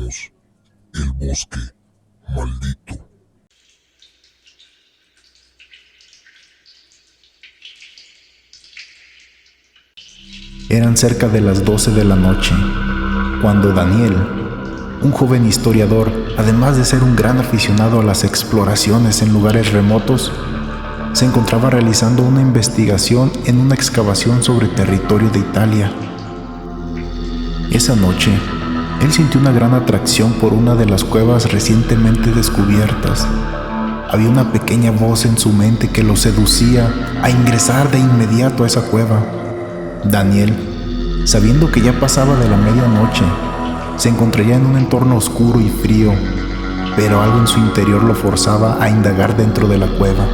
Presentamos El Bosque Maldito. Eran cerca de las 12 de la noche, cuando Daniel, un joven historiador, además de ser un gran aficionado a las exploraciones en lugares remotos, se encontraba realizando una investigación en una excavación sobre territorio de Italia. Esa noche, él sintió una gran atracción por una de las cuevas recientemente descubiertas. Había una pequeña voz en su mente que lo seducía a ingresar de inmediato a esa cueva. Daniel, sabiendo que ya pasaba de la medianoche, se encontraría en un entorno oscuro y frío, pero algo en su interior lo forzaba a indagar dentro de la cueva.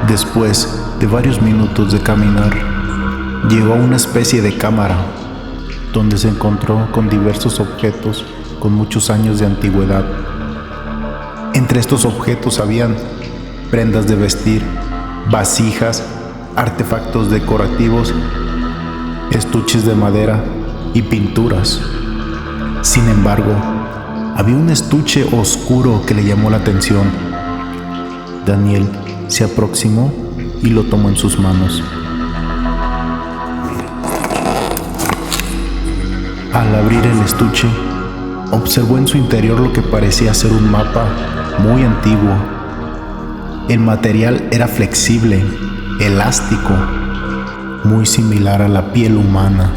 Después de varios minutos de caminar, llegó a una especie de cámara, donde se encontró con diversos objetos con muchos años de antigüedad. Entre estos objetos habían prendas de vestir, vasijas, artefactos decorativos, estuches de madera y pinturas. Sin embargo, había un estuche oscuro que le llamó la atención. Daniel se aproximó y lo tomó en sus manos. Al abrir el estuche, observó en su interior lo que parecía ser un mapa muy antiguo. El material era flexible, elástico, muy similar a la piel humana.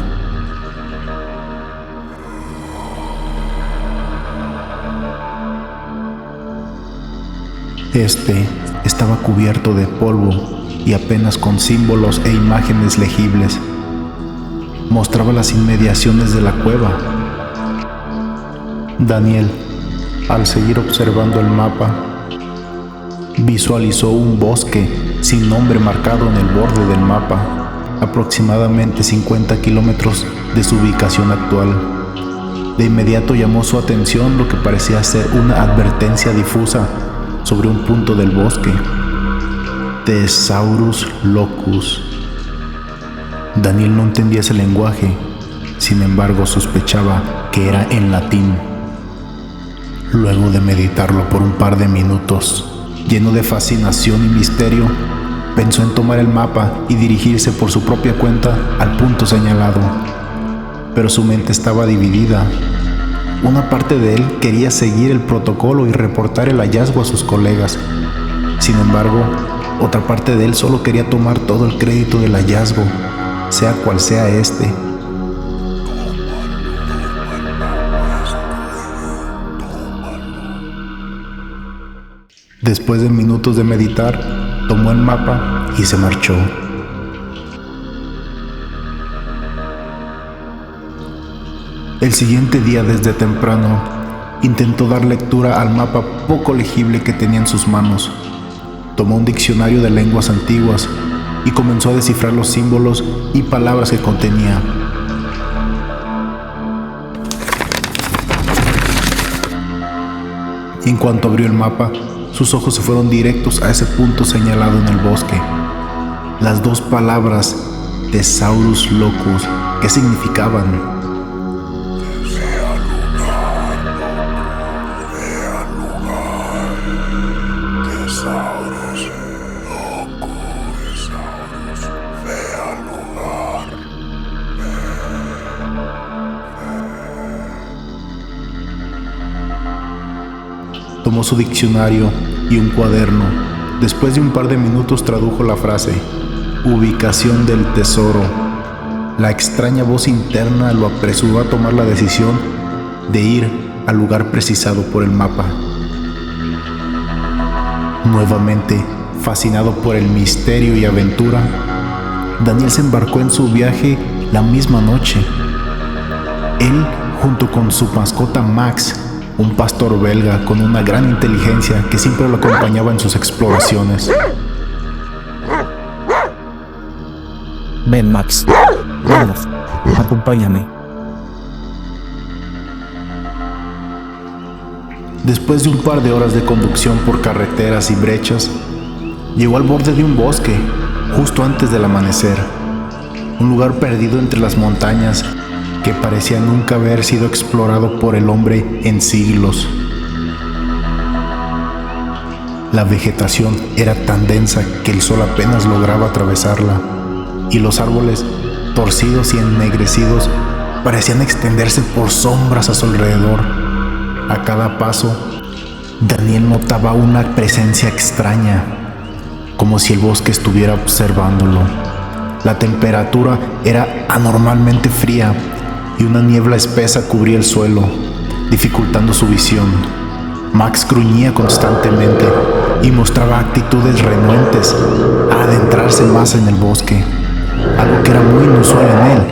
Este estaba cubierto de polvo y apenas con símbolos e imágenes legibles. Mostraba las inmediaciones de la cueva. Daniel, al seguir observando el mapa, visualizó un bosque sin nombre marcado en el borde del mapa, aproximadamente 50 kilómetros de su ubicación actual. De inmediato llamó su atención lo que parecía ser una advertencia difusa sobre un punto del bosque: Thesaurus locus. Daniel no entendía ese lenguaje, sin embargo sospechaba que era en latín. Luego de meditarlo por un par de minutos, lleno de fascinación y misterio, pensó en tomar el mapa y dirigirse por su propia cuenta al punto señalado. Pero su mente estaba dividida. Una parte de él quería seguir el protocolo y reportar el hallazgo a sus colegas. Sin embargo, otra parte de él solo quería tomar todo el crédito del hallazgo, sea cual sea este. Después de minutos de meditar, tomó el mapa y se marchó. El siguiente día, desde temprano, intentó dar lectura al mapa poco legible que tenía en sus manos. Tomó un diccionario de lenguas antiguas y comenzó a descifrar los símbolos y palabras que contenía. En cuanto abrió el mapa, sus ojos se fueron directos a ese punto señalado en el bosque. Las dos palabras Thesaurus locus, ¿qué significaban? Tomó su diccionario y un cuaderno. Después de un par de minutos tradujo la frase: ubicación del tesoro. La extraña voz interna lo apresuró a tomar la decisión de ir al lugar precisado por el mapa. Nuevamente, fascinado por el misterio y aventura, Daniel se embarcó en su viaje la misma noche. Él, junto con su mascota Max, un pastor belga con una gran inteligencia que siempre lo acompañaba en sus exploraciones. Ven, Max. Vamos, acompáñame. Después de un par de horas de conducción por carreteras y brechas, llegó al borde de un bosque, justo antes del amanecer. Un lugar perdido entre las montañas que parecía nunca haber sido explorado por el hombre en siglos. La vegetación era tan densa que el sol apenas lograba atravesarla, y los árboles, torcidos y ennegrecidos, parecían extenderse por sombras a su alrededor. A cada paso, Daniel notaba una presencia extraña, como si el bosque estuviera observándolo. La temperatura era anormalmente fría y una niebla espesa cubría el suelo, dificultando su visión. Max gruñía constantemente y mostraba actitudes renuentes a adentrarse más en el bosque, algo que era muy inusual en él,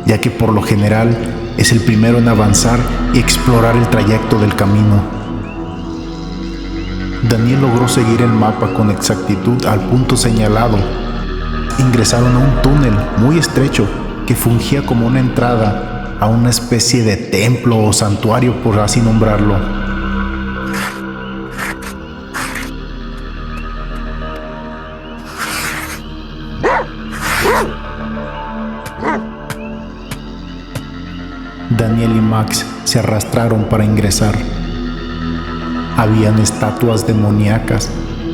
ya que por lo general es el primero en avanzar y explorar el trayecto del camino. Daniel logró seguir el mapa con exactitud al punto señalado. Ingresaron a un túnel muy estrecho que fungía como una entrada a una especie de templo o santuario, por así nombrarlo. Daniel y Max se arrastraron para ingresar. Habían estatuas demoníacas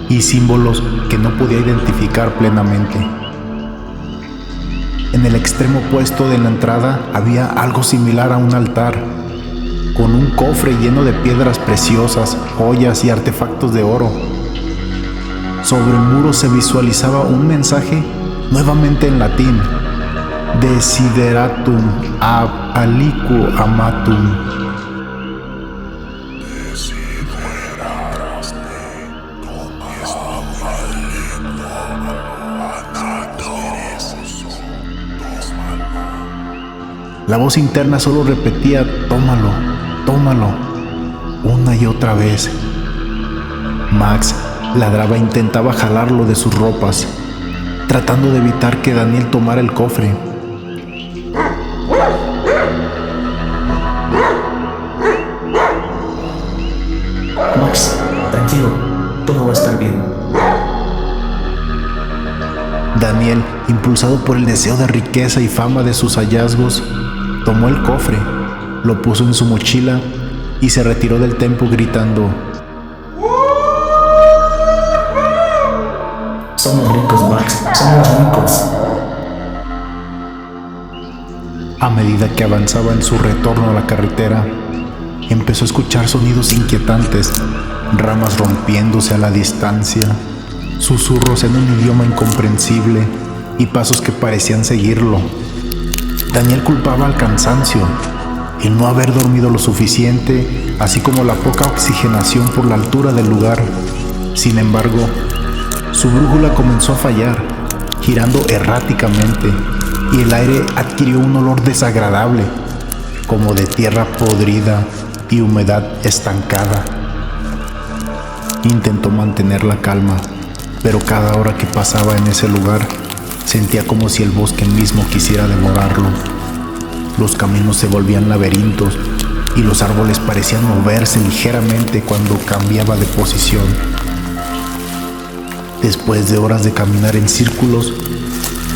y símbolos que no podía identificar plenamente. En el extremo opuesto de la entrada había algo similar a un altar, con un cofre lleno de piedras preciosas, joyas y artefactos de oro. Sobre el muro se visualizaba un mensaje, nuevamente en latín: Desideratum ab aliquo amatum. La voz interna solo repetía: tómalo, tómalo, una y otra vez. Max ladraba e intentaba jalarlo de sus ropas, tratando de evitar que Daniel tomara el cofre. Max, tranquilo, todo va a estar bien. Daniel, impulsado por el deseo de riqueza y fama de sus hallazgos, tomó el cofre, lo puso en su mochila y se retiró del templo gritando: Somos ricos, Max, somos ricos. A medida que avanzaba en su retorno a la carretera, empezó a escuchar sonidos inquietantes, ramas rompiéndose a la distancia, susurros en un idioma incomprensible y pasos que parecían seguirlo. Daniel culpaba al cansancio, el no haber dormido lo suficiente, así como la poca oxigenación por la altura del lugar. Sin embargo, su brújula comenzó a fallar, girando erráticamente, y el aire adquirió un olor desagradable, como de tierra podrida y humedad estancada. Intentó mantener la calma, pero cada hora que pasaba en ese lugar sentía como si el bosque mismo quisiera devorarlo. Los caminos se volvían laberintos y los árboles parecían moverse ligeramente cuando cambiaba de posición. Después de horas de caminar en círculos,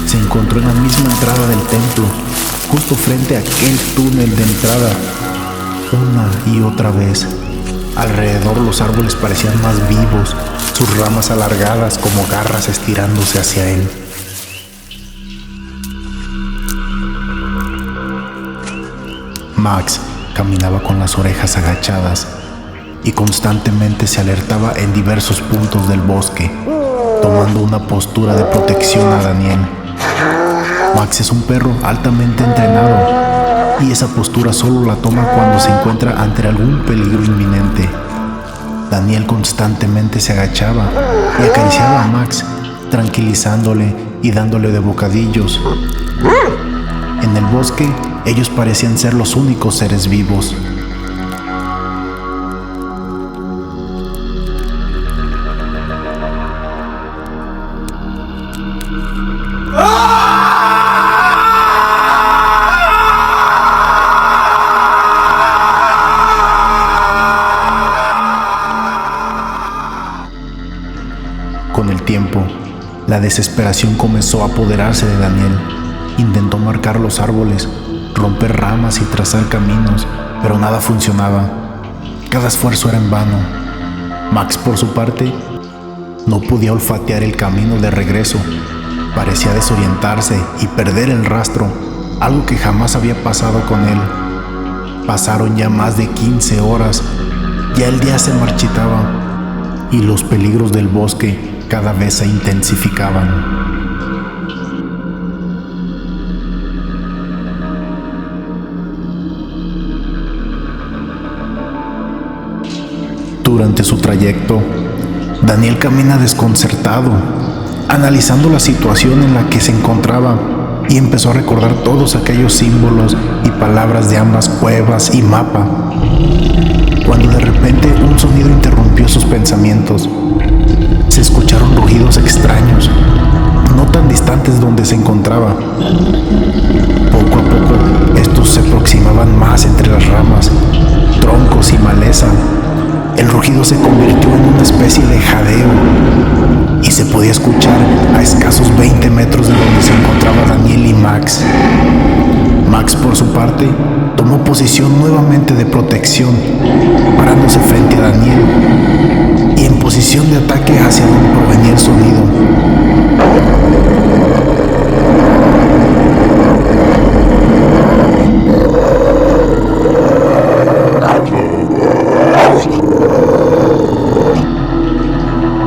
se encontró en la misma entrada del templo, justo frente a aquel túnel de entrada. Una y otra vez, alrededor los árboles parecían más vivos, sus ramas alargadas como garras estirándose hacia él. Max caminaba con las orejas agachadas y constantemente se alertaba en diversos puntos del bosque, tomando una postura de protección a Daniel. Max es un perro altamente entrenado y esa postura solo la toma cuando se encuentra ante algún peligro inminente. Daniel constantemente se agachaba y acariciaba a Max, tranquilizándole y dándole de bocadillos. En el bosque, ellos parecían ser los únicos seres vivos. Con el tiempo, la desesperación comenzó a apoderarse de Daniel. Intentó marcar los árboles, romper ramas y trazar caminos, pero nada funcionaba. Cada esfuerzo era en vano. Max, por su parte, no podía olfatear el camino de regreso. Parecía desorientarse y perder el rastro, algo que jamás había pasado con él. Pasaron ya más de 15 horas, ya el día se marchitaba y los peligros del bosque cada vez se intensificaban. Durante su trayecto, Daniel camina desconcertado, analizando la situación en la que se encontraba, y empezó a recordar todos aquellos símbolos y palabras de ambas cuevas y mapa, cuando de repente un sonido interrumpió sus pensamientos. Se escucharon rugidos extraños, no tan distantes donde se encontraba. Poco a poco, estos se aproximaban más entre las ramas, troncos y maleza. El rugido se convirtió en una especie de jadeo y se podía escuchar a escasos 20 metros de donde se encontraba Daniel y Max. Max, por su parte, tomó posición nuevamente de protección, parándose frente a Daniel y en posición de ataque hacia donde provenía el sonido.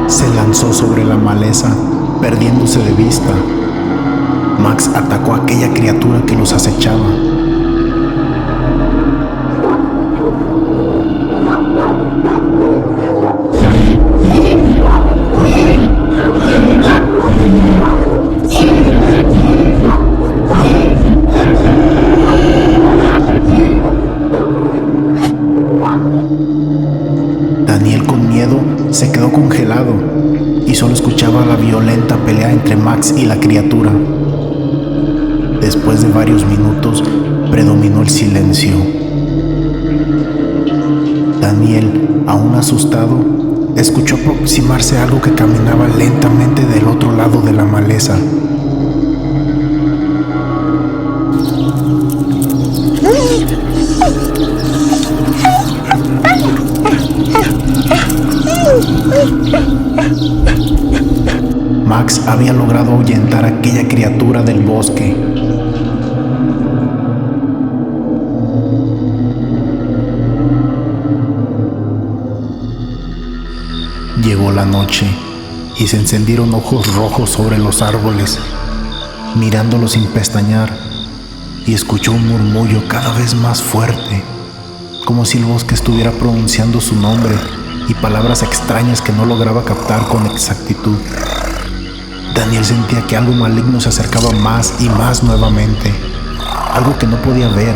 Se lanzó sobre la maleza, perdiéndose de vista. Max atacó a aquella criatura que los acechaba. Daniel, con miedo, se quedó congelado y solo escuchaba la violenta pelea entre Max y la criatura. Después de varios minutos, predominó el silencio. Daniel, aún asustado, escuchó aproximarse algo que caminaba lentamente del otro lado de la maleza. Max había logrado ahuyentar a aquella criatura del bosque. Llegó la noche y se encendieron ojos rojos sobre los árboles, mirándolos sin pestañear, y escuchó un murmullo cada vez más fuerte, como si el bosque estuviera pronunciando su nombre y palabras extrañas que no lograba captar con exactitud. Daniel sentía que algo maligno se acercaba más y más nuevamente, algo que no podía ver,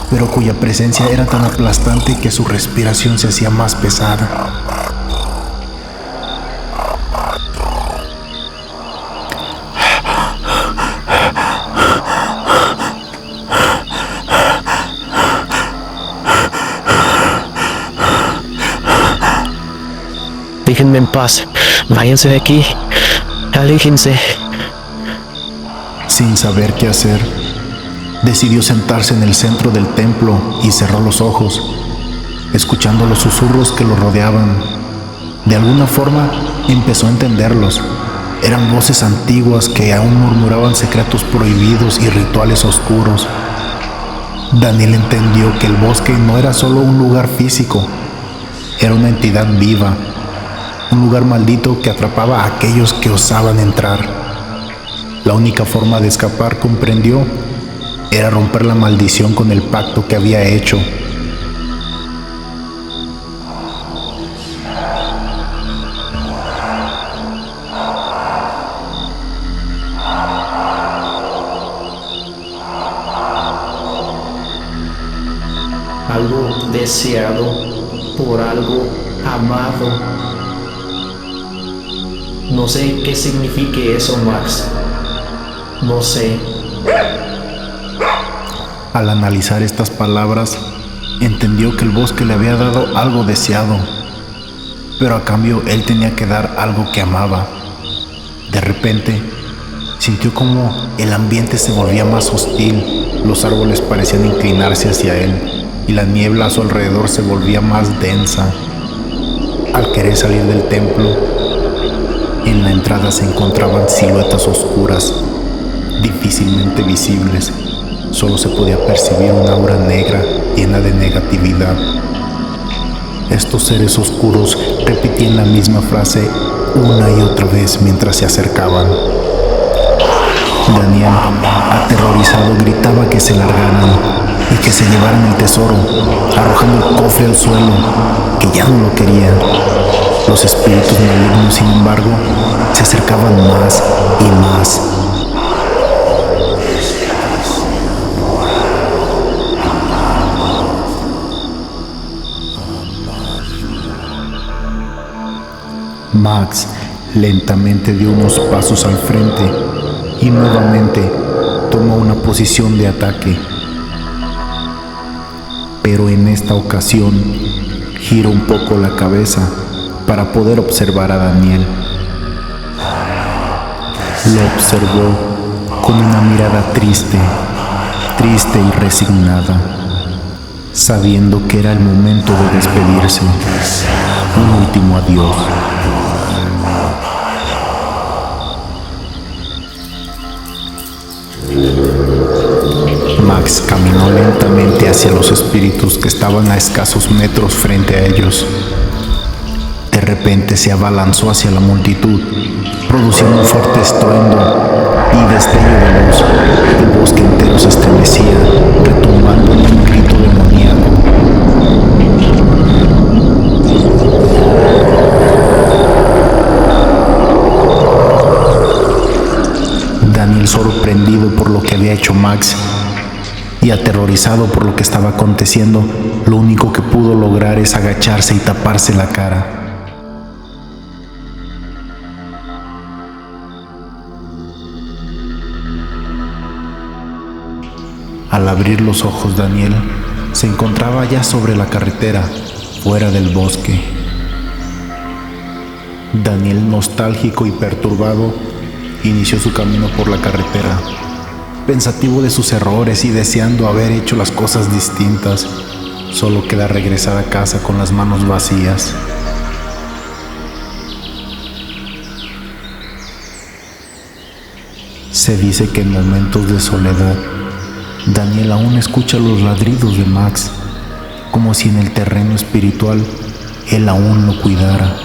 pero cuya presencia era tan aplastante que su respiración se hacía más pesada. Déjenme en paz. Váyanse de aquí. Aléjense. Sin saber qué hacer, decidió sentarse en el centro del templo y cerró los ojos, escuchando los susurros que lo rodeaban. De alguna forma empezó a entenderlos. Eran voces antiguas que aún murmuraban secretos prohibidos y rituales oscuros. Daniel entendió que el bosque no era solo un lugar físico, era una entidad viva, un lugar maldito que atrapaba a aquellos que osaban entrar. La única forma de escapar, comprendió, era romper la maldición con el pacto que había hecho. Algo deseado por algo amado. No sé qué signifique eso, Max. No sé. Al analizar estas palabras, entendió que el bosque le había dado algo deseado, pero a cambio él tenía que dar algo que amaba. De repente, Sintió como el ambiente se volvía más hostil, los árboles parecían inclinarse hacia él y la niebla a su alrededor se volvía más densa. Al querer salir del templo, en la entrada se encontraban siluetas oscuras, difícilmente visibles. Solo se podía percibir una aura negra llena de negatividad. Estos seres oscuros repetían la misma frase una y otra vez mientras se acercaban. Daniel, aterrorizado, gritaba que se largaran y que se llevaran el tesoro, arrojando el cofre al suelo, que ya no lo quería. Los espíritus malignos, sin embargo, se acercaban más y más. Max lentamente dio unos pasos al frente y nuevamente tomó una posición de ataque. Pero en esta ocasión giró un poco la cabeza para poder observar a Daniel. Lo observó con una mirada triste y resignada, sabiendo que era el momento de despedirse, un último adiós. Max caminó lentamente hacia los espíritus que estaban a escasos metros frente a ellos. De repente se abalanzó hacia la multitud, produciendo un fuerte estruendo y destello de luz. El bosque entero se estremecía, retumbando en un grito demoníaco. Daniel, sorprendido por lo que había hecho Max y aterrorizado por lo que estaba aconteciendo, lo único que pudo lograr es agacharse y taparse la cara. Al abrir los ojos, Daniel se encontraba ya sobre la carretera, fuera del bosque. Daniel, nostálgico y perturbado, inició su camino por la carretera, pensativo de sus errores y deseando haber hecho las cosas distintas. Solo queda regresar a casa con las manos vacías. Se dice que en momentos de soledad, Daniel aún escucha los ladridos de Max, como si en el terreno espiritual él aún lo cuidara.